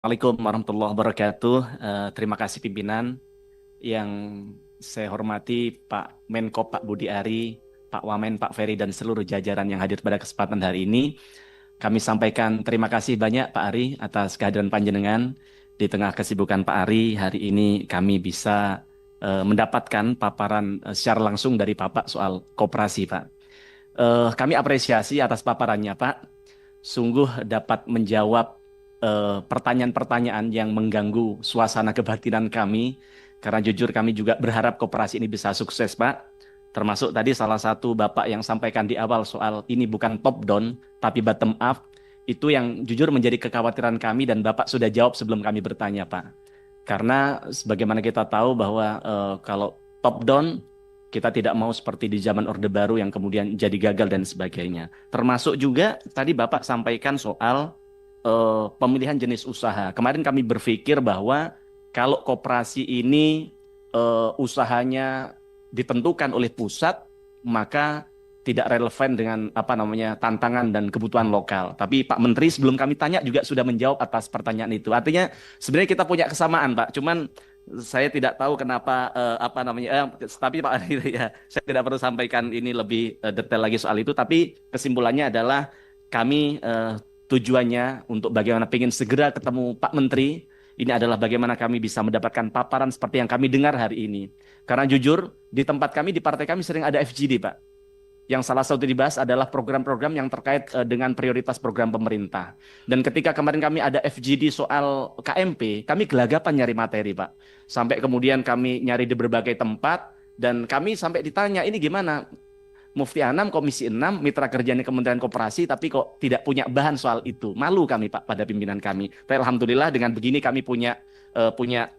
Assalamualaikum warahmatullahi wabarakatuh. Terima kasih pimpinan yang saya hormati Pak Menko Pak Budi Ari, Pak Wamen, Pak Ferry dan seluruh jajaran yang hadir pada kesempatan hari ini. Kami sampaikan terima kasih banyak Pak Ari atas kehadiran panjenengan. Di tengah kesibukan Pak Ari, hari ini kami bisa mendapatkan paparan secara langsung dari Bapak soal koperasi, Pak. Kami apresiasi atas paparannya, Pak. Sungguh dapat menjawab pertanyaan-pertanyaan yang mengganggu suasana kebatinan kami. Karena jujur kami juga berharap koperasi ini bisa sukses, Pak. Termasuk tadi salah satu Bapak yang sampaikan di awal soal ini bukan top down, tapi bottom up. Itu yang jujur menjadi kekhawatiran kami dan Bapak sudah jawab sebelum kami bertanya, Pak. Karena sebagaimana kita tahu bahwa kalau top down kita tidak mau seperti di zaman Orde Baru yang kemudian jadi gagal dan sebagainya. Termasuk juga tadi Bapak sampaikan soal pemilihan jenis usaha. Kemarin kami berpikir bahwa kalau koperasi ini usahanya ditentukan oleh pusat, maka tidak relevan dengan apa namanya tantangan dan kebutuhan lokal. Tapi Pak Menteri sebelum kami tanya juga sudah menjawab atas pertanyaan itu. Artinya sebenarnya kita punya kesamaan, Pak. Cuman saya tidak tahu kenapa apa namanya tapi Pak ya saya tidak perlu sampaikan ini lebih detail lagi soal itu, tapi kesimpulannya adalah kami tujuannya untuk bagaimana pengen segera ketemu Pak Menteri ini adalah bagaimana kami bisa mendapatkan paparan seperti yang kami dengar hari ini. Karena jujur di tempat kami di partai kami sering ada FGD, Pak, yang salah satu dibahas adalah program-program yang terkait dengan prioritas program pemerintah. Dan ketika kemarin kami ada FGD soal KMP, kami gelagapan nyari materi, Pak. Sampai kemudian kami nyari di berbagai tempat, dan kami sampai ditanya, ini gimana? Mufti Anam, Komisi 6, mitra kerjanya Kementerian Koperasi, tapi kok tidak punya bahan soal itu. Malu kami, Pak, pada pimpinan kami. Tapi alhamdulillah dengan begini kami punya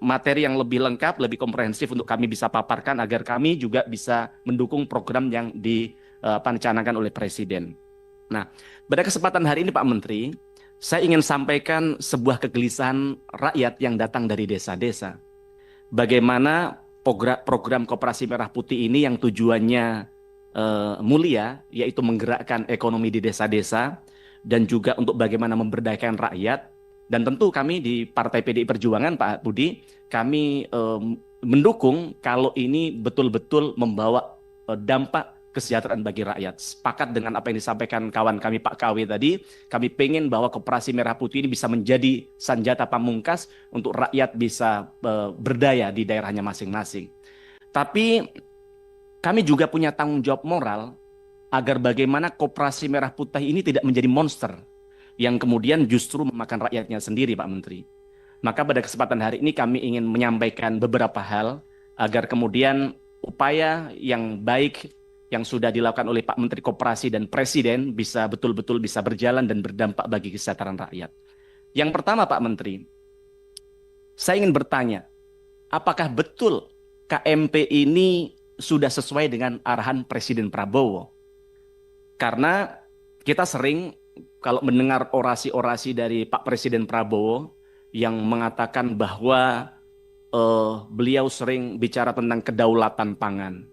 materi yang lebih lengkap, lebih komprehensif untuk kami bisa paparkan agar kami juga bisa mendukung program yang dicanangkan oleh Presiden. Nah, pada kesempatan hari ini Pak Menteri, saya ingin sampaikan sebuah kegelisahan rakyat yang datang dari desa-desa. Bagaimana program Koperasi Merah Putih ini yang tujuannya mulia, yaitu menggerakkan ekonomi di desa-desa dan juga untuk bagaimana memberdayakan rakyat. Dan tentu kami di Partai PDI Perjuangan, Pak Budi, kami mendukung kalau ini betul-betul membawa dampak kesejahteraan bagi rakyat. Sepakat dengan apa yang disampaikan kawan kami Pak KW tadi, kami pengen bahwa Koperasi Merah Putih ini bisa menjadi senjata pamungkas untuk rakyat bisa berdaya di daerahnya masing-masing. Tapi kami juga punya tanggung jawab moral agar bagaimana Koperasi Merah Putih ini tidak menjadi monster yang kemudian justru memakan rakyatnya sendiri, Pak Menteri. Maka pada kesempatan hari ini kami ingin menyampaikan beberapa hal agar kemudian upaya yang baik yang sudah dilakukan oleh Pak Menteri Koperasi dan Presiden bisa betul-betul bisa berjalan dan berdampak bagi kesejahteraan rakyat. Yang pertama, Pak Menteri, saya ingin bertanya, apakah betul KMP ini sudah sesuai dengan arahan Presiden Prabowo? Karena kita sering kalau mendengar orasi-orasi dari Pak Presiden Prabowo yang mengatakan bahwa beliau sering bicara tentang kedaulatan pangan,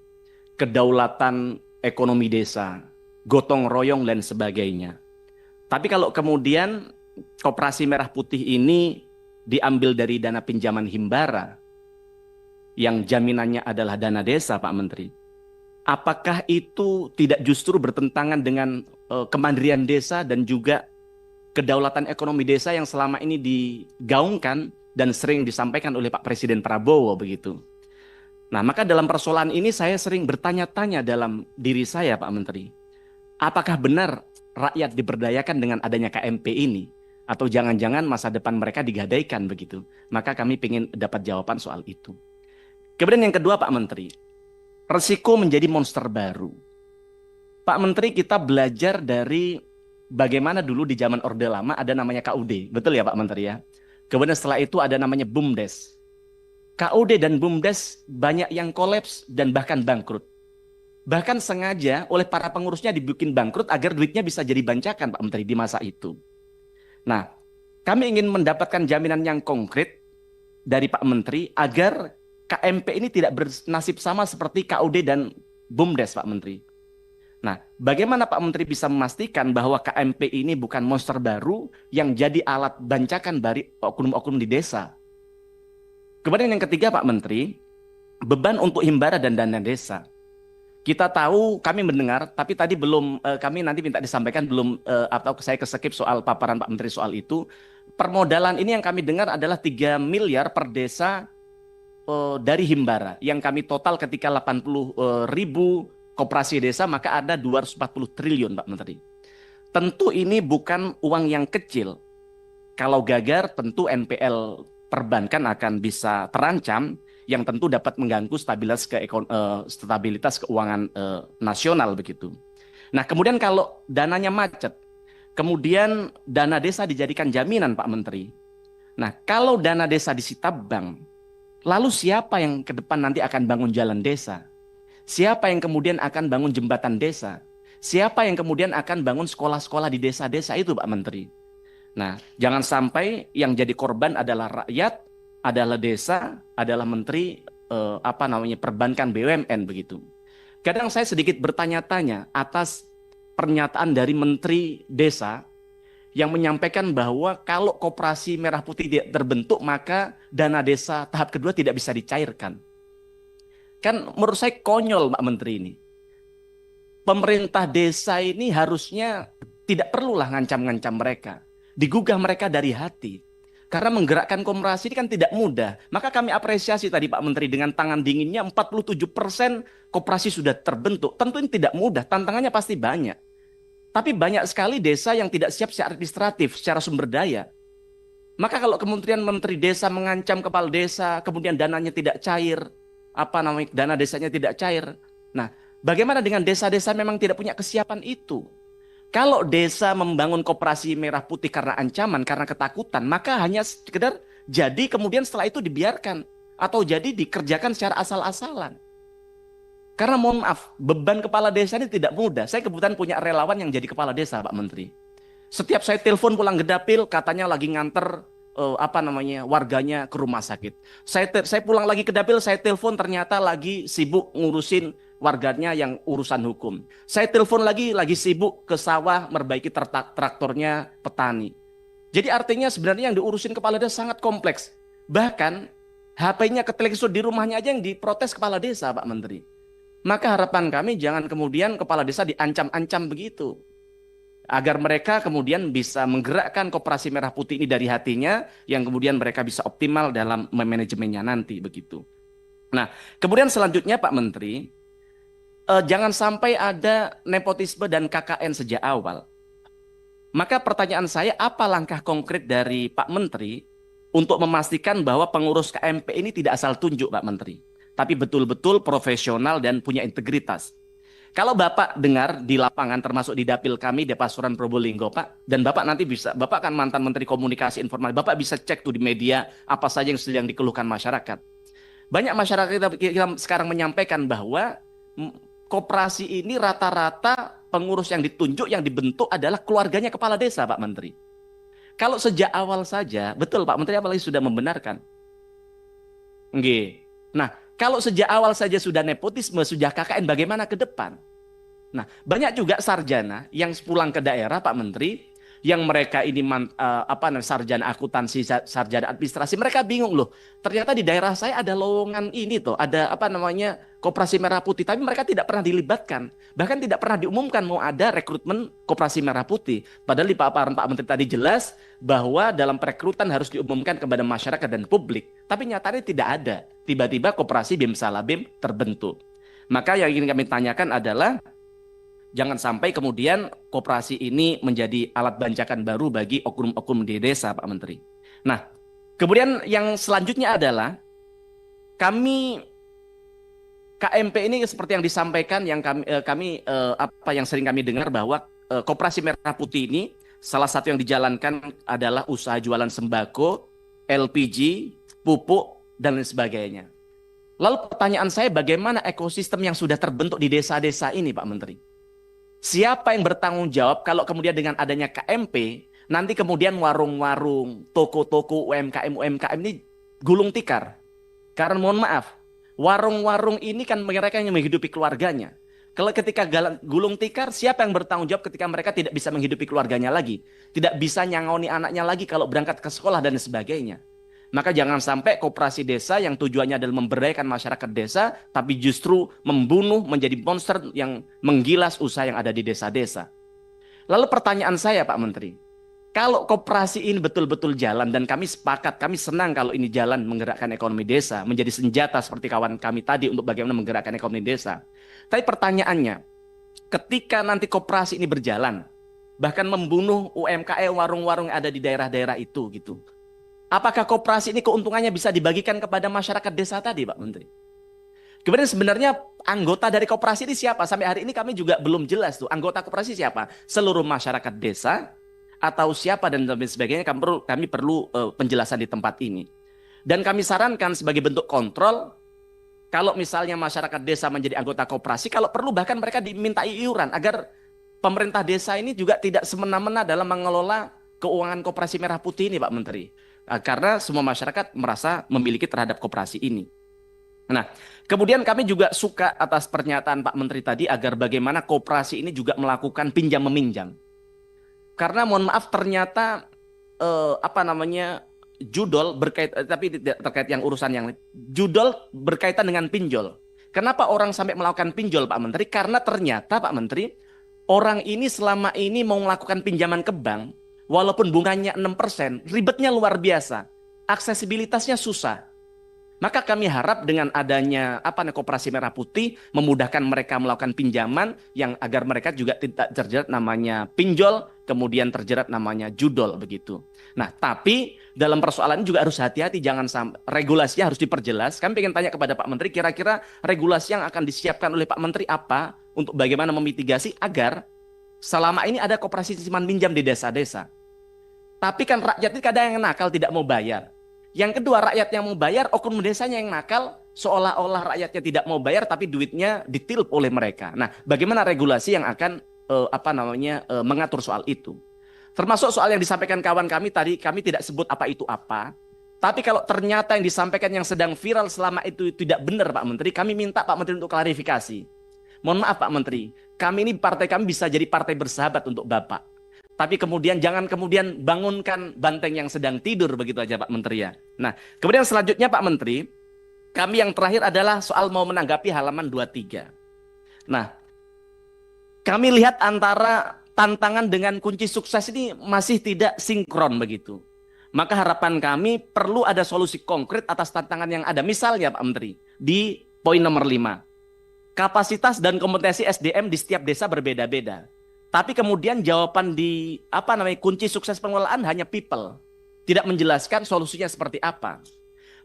kedaulatan ekonomi desa, gotong royong dan sebagainya. Tapi kalau kemudian Koperasi Merah Putih ini diambil dari dana pinjaman Himbara, yang jaminannya adalah dana desa, Pak Menteri, apakah itu tidak justru bertentangan dengan kemandirian desa dan juga kedaulatan ekonomi desa yang selama ini digaungkan dan sering disampaikan oleh Pak Presiden Prabowo begitu? Nah, maka dalam persoalan ini saya sering bertanya-tanya dalam diri saya, Pak Menteri, apakah benar rakyat diberdayakan dengan adanya KMP ini? Atau jangan-jangan masa depan mereka digadaikan begitu? Maka kami ingin dapat jawaban soal itu. Kemudian yang kedua, Pak Menteri, resiko menjadi monster baru. Pak Menteri, kita belajar dari bagaimana dulu di zaman Orde Lama ada namanya KUD. Betul ya Pak Menteri ya? Kemudian setelah itu ada namanya BUMDes. KUD dan BUMDes banyak yang kolaps dan bahkan bangkrut. Bahkan sengaja oleh para pengurusnya dibikin bangkrut agar duitnya bisa jadi bancakan, Pak Menteri, di masa itu. Nah, kami ingin mendapatkan jaminan yang konkret dari Pak Menteri agar KMP ini tidak bernasib sama seperti KUD dan BUMDes, Pak Menteri. Nah, bagaimana Pak Menteri bisa memastikan bahwa KMP ini bukan monster baru yang jadi alat bancakan dari oknum-oknum di desa? Kemudian yang ketiga Pak Menteri, beban untuk himbara dan dana desa. Kita tahu, kami mendengar, tapi tadi belum, kami nanti minta disampaikan belum, atau saya keskip soal paparan Pak Menteri soal itu. Permodalan ini yang kami dengar adalah 3 miliar per desa dari himbara. Yang kami total ketika 80 ribu koperasi desa, maka ada 240 triliun Pak Menteri. Tentu ini bukan uang yang kecil. Kalau gagal, tentu NPL perbankan akan bisa terancam, yang tentu dapat mengganggu stabilitas keuangan nasional begitu. Nah, kemudian kalau dananya macet, kemudian dana desa dijadikan jaminan Pak Menteri. Nah, kalau dana desa disita bank, lalu siapa yang ke depan nanti akan bangun jalan desa? Siapa yang kemudian akan bangun jembatan desa? Siapa yang kemudian akan bangun sekolah-sekolah di desa-desa itu Pak Menteri? Nah, jangan sampai yang jadi korban adalah rakyat, adalah desa, adalah menteri perbankan BUMN begitu. Kadang saya sedikit bertanya-tanya atas pernyataan dari Menteri Desa yang menyampaikan bahwa kalau koperasi merah putih tidak terbentuk maka dana desa tahap kedua tidak bisa dicairkan. Kan menurut saya konyol Pak Menteri ini. Pemerintah desa ini harusnya tidak perlulah ngancam-ngancam mereka. Digugah mereka dari hati. Karena menggerakkan koperasi ini kan tidak mudah. Maka kami apresiasi tadi Pak Menteri dengan tangan dinginnya 47% koperasi sudah terbentuk. Tentu ini tidak mudah, tantangannya pasti banyak. Tapi banyak sekali desa yang tidak siap secara administratif, secara sumber daya. Maka kalau kementerian menteri desa mengancam kepala desa, kemudian dananya tidak cair, dana desanya tidak cair. Nah, bagaimana dengan desa-desa memang tidak punya kesiapan itu? Kalau desa membangun koperasi merah putih karena ancaman, karena ketakutan, maka hanya sekedar jadi kemudian setelah itu dibiarkan atau jadi dikerjakan secara asal-asalan. Karena mohon maaf, beban kepala desa ini tidak mudah. Saya kebetulan punya relawan yang jadi kepala desa, Pak Menteri. Setiap saya telepon pulang ke dapil, katanya lagi nganter warganya ke rumah sakit. Saya pulang lagi ke dapil, saya telepon ternyata lagi sibuk ngurusin warganya yang urusan hukum. Saya telepon lagi sibuk ke sawah memperbaiki traktornya petani. Jadi artinya sebenarnya yang diurusin kepala desa sangat kompleks. Bahkan HP-nya ketelisur di rumahnya aja yang diprotes kepala desa, Pak Menteri. Maka harapan kami jangan kemudian kepala desa diancam-ancam begitu. Agar mereka kemudian bisa menggerakkan koperasi merah putih ini dari hatinya, yang kemudian mereka bisa optimal dalam manajemennya nanti begitu. Nah, kemudian selanjutnya Pak Menteri, jangan sampai ada nepotisme dan KKN sejak awal. Maka pertanyaan saya, apa langkah konkret dari Pak Menteri untuk memastikan bahwa pengurus KMP ini tidak asal tunjuk Pak Menteri, tapi betul-betul profesional dan punya integritas. Kalau Bapak dengar di lapangan termasuk di dapil kami di Pasuruan Probolinggo Pak, dan Bapak nanti bisa, Bapak kan mantan Menteri Komunikasi Informasi, Bapak bisa cek tuh di media apa saja yang sedang dikeluhkan masyarakat. Banyak masyarakat kita sekarang menyampaikan bahwa koperasi ini rata-rata pengurus yang ditunjuk, yang dibentuk adalah keluarganya kepala desa Pak Menteri. Kalau sejak awal saja, betul Pak Menteri apalagi sudah membenarkan. Nggih. Nah, kalau sejak awal saja sudah nepotisme, sudah KKN, bagaimana ke depan? Nah, banyak juga sarjana yang pulang ke daerah Pak Menteri, yang mereka ini sarjana akuntansi, sarjana administrasi, mereka bingung loh. Ternyata di daerah saya ada lowongan ini tuh, ada koperasi merah putih, tapi mereka tidak pernah dilibatkan. Bahkan tidak pernah diumumkan mau ada rekrutmen koperasi merah putih. Padahal di paparan Pak Menteri tadi jelas bahwa dalam perekrutan harus diumumkan kepada masyarakat dan publik. Tapi nyatanya tidak ada. Tiba-tiba koperasi BIM Salabim terbentuk. Maka yang ingin kami tanyakan adalah jangan sampai kemudian koperasi ini menjadi alat bancakan baru bagi oknum-oknum di desa, Pak Menteri. Nah, kemudian yang selanjutnya adalah kami KMP ini seperti yang disampaikan yang yang sering kami dengar bahwa koperasi merah putih ini salah satu yang dijalankan adalah usaha jualan sembako, LPG, pupuk dan lain sebagainya. Lalu pertanyaan saya, bagaimana ekosistem yang sudah terbentuk di desa-desa ini, Pak Menteri? Siapa yang bertanggung jawab kalau kemudian dengan adanya KMP, nanti kemudian warung-warung, toko-toko, UMKM ini gulung tikar? Karena mohon maaf, warung-warung ini kan mereka yang menghidupi keluarganya. Kalau ketika gulung tikar, siapa yang bertanggung jawab ketika mereka tidak bisa menghidupi keluarganya lagi, tidak bisa nyangoni anaknya lagi kalau berangkat ke sekolah dan sebagainya. Maka jangan sampai koperasi desa yang tujuannya adalah memberdayakan masyarakat desa, tapi justru membunuh menjadi monster yang menggilas usaha yang ada di desa-desa. Lalu pertanyaan saya Pak Menteri, kalau koperasi ini betul-betul jalan dan kami sepakat, kami senang kalau ini jalan menggerakkan ekonomi desa, menjadi senjata seperti kawan kami tadi untuk bagaimana menggerakkan ekonomi desa. Tapi pertanyaannya, ketika nanti koperasi ini berjalan, bahkan membunuh UMKM warung-warung yang ada di daerah-daerah itu gitu. Apakah koperasi ini keuntungannya bisa dibagikan kepada masyarakat desa tadi, Pak Menteri? Kemudian sebenarnya anggota dari koperasi ini siapa? Sampai hari ini kami juga belum jelas tuh. Anggota koperasi siapa? Seluruh masyarakat desa atau siapa dan sebagainya? Kami perlu penjelasan di tempat ini. Dan kami sarankan sebagai bentuk kontrol, kalau misalnya masyarakat desa menjadi anggota koperasi, kalau perlu bahkan mereka dimintai iuran agar pemerintah desa ini juga tidak semena-mena dalam mengelola keuangan koperasi Merah Putih ini, Pak Menteri. Karena semua masyarakat merasa memiliki terhadap koperasi ini. Nah, kemudian kami juga suka atas pernyataan Pak Menteri tadi agar bagaimana koperasi ini juga melakukan pinjam meminjam. Karena mohon maaf ternyata judol tapi tidak terkait yang urusan yang judol berkaitan dengan pinjol. Kenapa orang sampai melakukan pinjol Pak Menteri? Karena ternyata Pak Menteri, orang ini selama ini mau melakukan pinjaman ke bank, walaupun bunganya 6%, ribetnya luar biasa. Aksesibilitasnya susah. Maka kami harap dengan adanya koperasi Merah Putih memudahkan mereka melakukan pinjaman yang agar mereka juga tidak terjerat namanya pinjol, kemudian terjerat namanya judol begitu. Nah, tapi dalam persoalan ini juga harus hati-hati, jangan sampai regulasinya harus diperjelas. Kami ingin tanya kepada Pak Menteri, kira-kira regulasi yang akan disiapkan oleh Pak Menteri apa untuk bagaimana memitigasi agar selama ini ada koperasi simpan pinjam di desa-desa. Tapi kan rakyat ini kadang yang nakal tidak mau bayar. Yang kedua, rakyat yang mau bayar, oknum desanya yang nakal, seolah-olah rakyatnya tidak mau bayar, tapi duitnya ditilep oleh mereka. Nah, bagaimana regulasi yang akan mengatur soal itu? Termasuk soal yang disampaikan kawan kami tadi, kami tidak sebut apa itu apa. Tapi kalau ternyata yang disampaikan yang sedang viral selama itu tidak benar, Pak Menteri, kami minta Pak Menteri untuk klarifikasi. Mohon maaf Pak Menteri, kami ini partai kami bisa jadi partai bersahabat untuk Bapak. Tapi kemudian jangan kemudian bangunkan banteng yang sedang tidur begitu aja Pak Menteri ya. Nah, kemudian selanjutnya Pak Menteri, kami yang terakhir adalah soal mau menanggapi halaman 23. Nah, kami lihat antara tantangan dengan kunci sukses ini masih tidak sinkron begitu. Maka harapan kami perlu ada solusi konkret atas tantangan yang ada. Misalnya Pak Menteri, di poin nomor 5. Kapasitas dan kompetensi SDM di setiap desa berbeda-beda. Tapi kemudian jawaban di kunci sukses pengelolaan hanya people. Tidak menjelaskan solusinya seperti apa.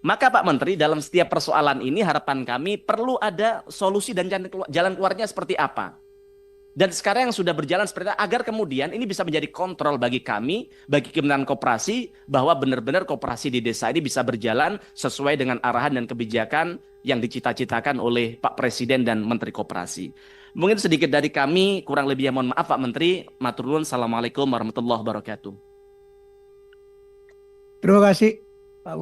Maka Pak Menteri, dalam setiap persoalan ini harapan kami perlu ada solusi dan jalan keluarnya seperti apa. Dan sekarang yang sudah berjalan seperti itu, agar kemudian ini bisa menjadi kontrol bagi kami, bagi Kementerian Koperasi, bahwa benar-benar koperasi di desa ini bisa berjalan sesuai dengan arahan dan kebijakan yang dicita-citakan oleh Pak Presiden dan Menteri Koperasi. Mungkin sedikit dari kami, kurang lebihnya mohon maaf Pak Menteri. Matur nuwun, assalamualaikum warahmatullahi wabarakatuh. Terima kasih Pak